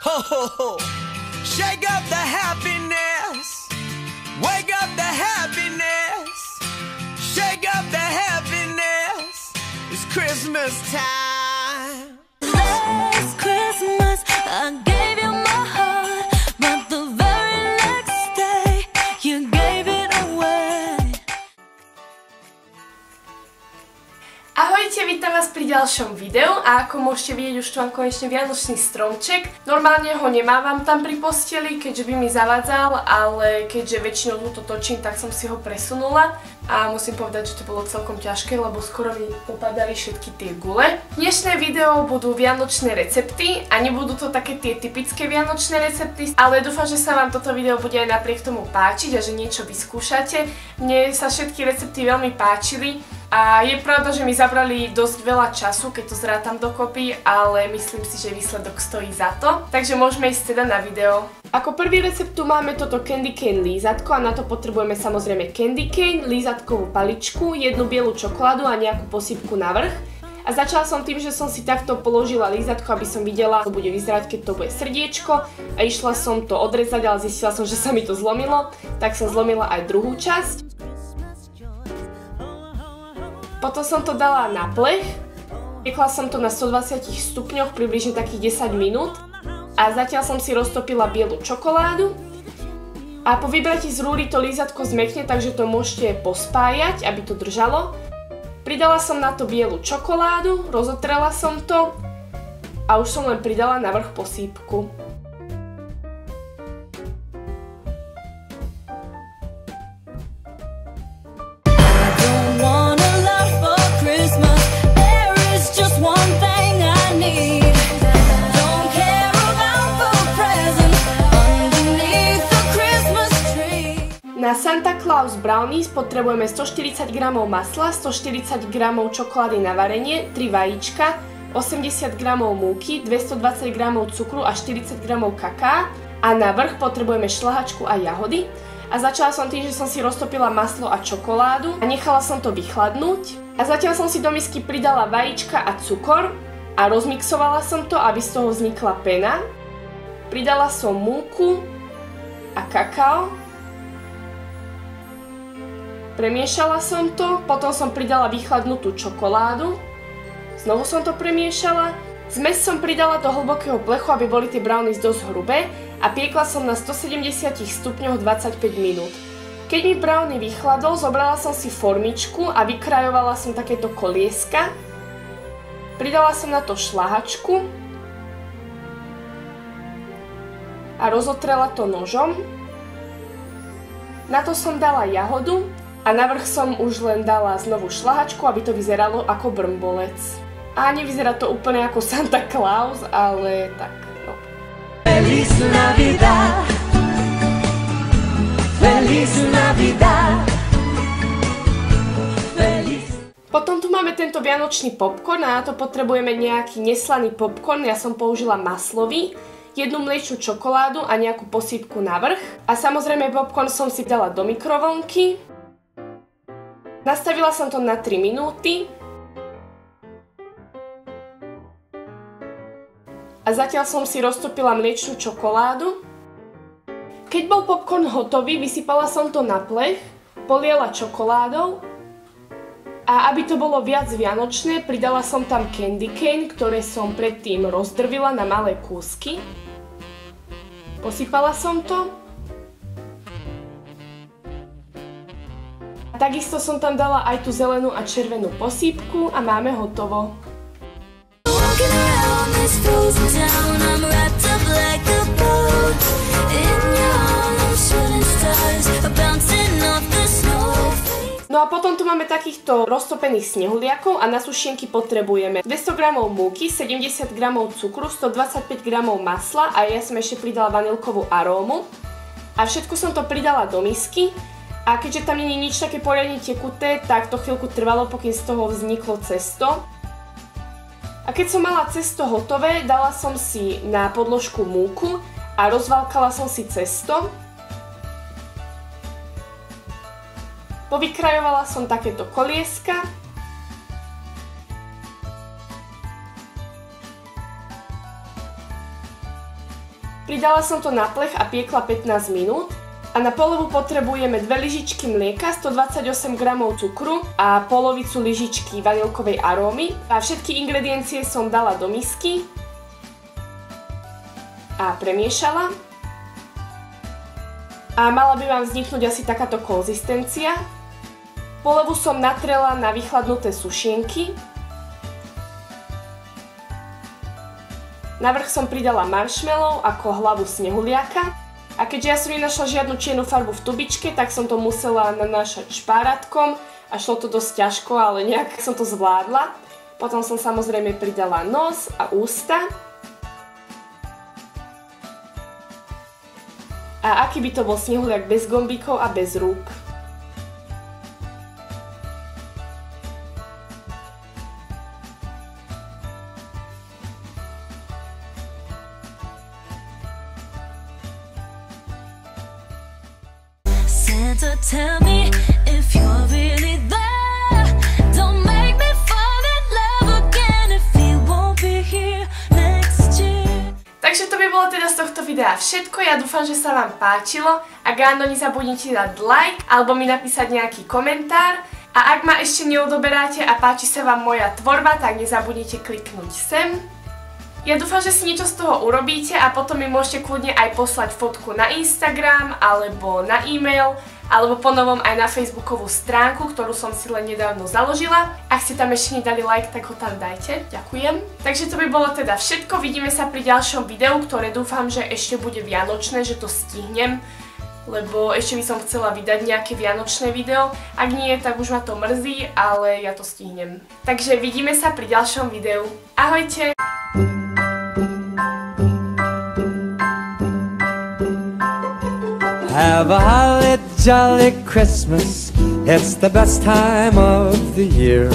Ho, ho, ho. Shake up the happiness. Wake up the happiness. Shake up the happiness. It's Christmas time. Last Christmas I gave you my heart, but the very next day you gave it away. Ahojte, vítam vás pri ďalšom videu a ako môžete vidieť, už tu mám konečne vianočný stromček. Normálne ho nemávam tam pri posteli, keďže by mi zavádzal, ale keďže väčšinou túto točím, tak som si ho presunula a musím povedať, že to bolo celkom ťažké, lebo skoro mi popadali všetky tie gule. Dnešné video budú vianočné recepty a nebudú to také tie typické vianočné recepty, ale dúfam, že sa vám toto video bude aj napriek tomu páčiť a že niečo vyskúšate. Mne sa všetky recepty veľmi páčili. A je pravda, že mi zabrali dosť veľa času, keď to zrátam dokopy, ale myslím si, že výsledok stojí za to. Takže môžeme ísť teda na video. Ako prvý recept tu máme toto candy cane lízatko a na to potrebujeme samozrejme candy cane, lízatkovú paličku, jednu bielu čokoládu a nejakú posypku na vrch. A začala som tým, že som si takto položila lízatko, aby som videla, ako bude vyzerať, keď to bude srdiečko. A išla som to odrezať, ale zistila som, že sa mi to zlomilo, tak som zlomila aj druhú časť. Potom som to dala na plech, piekla som to na 120 stupňoch približne takých 10 minút a zatiaľ som si roztopila bielu čokoládu a po vybratí z rúry to lízatko zmäkne, takže to môžete pospájať, aby to držalo. Pridala som na to bielu čokoládu, rozotrela som to a už som len pridala na vrch posýpku. Na Santa Claus Brownies potrebujeme 140 g masla, 140 g čokolády na varenie, 3 vajíčka, 80 g múky, 220 g cukru a 40 g kaká a na vrch potrebujeme šľahačku a jahody. A začala som tým, že som si roztopila maslo a čokoládu a nechala som to vychladnúť. A zatiaľ som si do misky pridala vajíčka a cukor a rozmixovala som to, aby z toho vznikla pena. Pridala som múku a kakao. Premiešala som to, potom som pridala vychladnutú čokoládu, znovu som to premiešala, zmes som pridala do hlbokého plechu, aby boli tie brownies dosť hrubé a piekla som na 170 stupňoch 25 minút. Keď mi brownie vychladol, zobrala som si formičku a vykrajovala som takéto kolieska, pridala som na to šľahačku a rozotrela to nožom. Na to som dala jahodu. A na vrch som už len dala znovu šľahačku, aby to vyzeralo ako brmbolec. A nevyzerá to úplne ako Santa Claus, ale tak, no. Feliz Navidad. Feliz Navidad. Potom tu máme tento vianočný popcorn a na to potrebujeme nejaký neslaný popcorn. Ja som použila maslový, jednu mliečnú čokoládu a nejakú posýpku na vrch. A samozrejme popcorn som si dala do mikrovlnky. Nastavila som to na 3 minúty a zatiaľ som si roztopila mliečnú čokoládu. Keď bol popcorn hotový, vysypala som to na plech, poliela čokoládou a aby to bolo viac vianočné, pridala som tam candy cane, ktoré som predtým rozdrvila na malé kúsky. Posypala som to. Takisto som tam dala aj tú zelenú a červenú posýpku a máme hotovo. No a potom tu máme takýchto roztopených snehuliakov a na sušienky potrebujeme 200 g múky, 70 g cukru, 125 g masla a ja som ešte pridala vanilkovú arómu. A všetko som to pridala do misky. A keďže tam nie je nič také poriadne tekuté, tak to chvíľku trvalo, pokým z toho vzniklo cesto. A keď som mala cesto hotové, dala som si na podložku múku a rozvalkala som si cesto. Povykrajovala som takéto kolieska. Pridala som to na plech a piekla 15 minút. A na polevu potrebujeme 2 lyžičky mlieka, 128 g cukru a polovicu lyžičky vanilkovej arómy. A všetky ingrediencie som dala do misky a premiešala. A mala by vám vzniknúť asi takáto konzistencia. Polevu som natrela na vychladnuté sušienky. Navrch som pridala marshmallow ako hlavu snehuliaka. A keďže ja som nenašla žiadnu čiernu farbu v tubičke, tak som to musela nanášať špárátkom a šlo to dosť ťažko, ale nejak som to zvládla. Potom som samozrejme pridala nos a ústa. A aký by to bol snehuliak bez gombíkov a bez rúk. Santa, tell me if you're really there. Don't make me fall in love again if you won't be here next year. Takže to by bolo teda z tohto videa všetko. Ja dúfam, že sa vám páčilo. Ak áno, nezabudnite dať like alebo mi napísať nejaký komentár. A ak ma ešte neodoberáte a páči sa vám moja tvorba, tak nezabudnite kliknúť sem. Ja dúfam, že si niečo z toho urobíte a potom mi môžete kľudne aj poslať fotku na Instagram alebo na e-mail alebo ponovom aj na facebookovú stránku, ktorú som si len nedávno založila. Ak ste tam ešte nedali like, tak ho tam dajte. Ďakujem. Takže to by bolo teda všetko. Vidíme sa pri ďalšom videu, ktoré dúfam, že ešte bude vianočné, že to stihnem, lebo ešte by som chcela vydať nejaké vianočné video. Ak nie, tak už ma to mrzí, ale ja to stihnem. Takže vidíme sa pri ďalšom videu. Ahojte! Have a holly jolly Christmas, it's the best time of the year.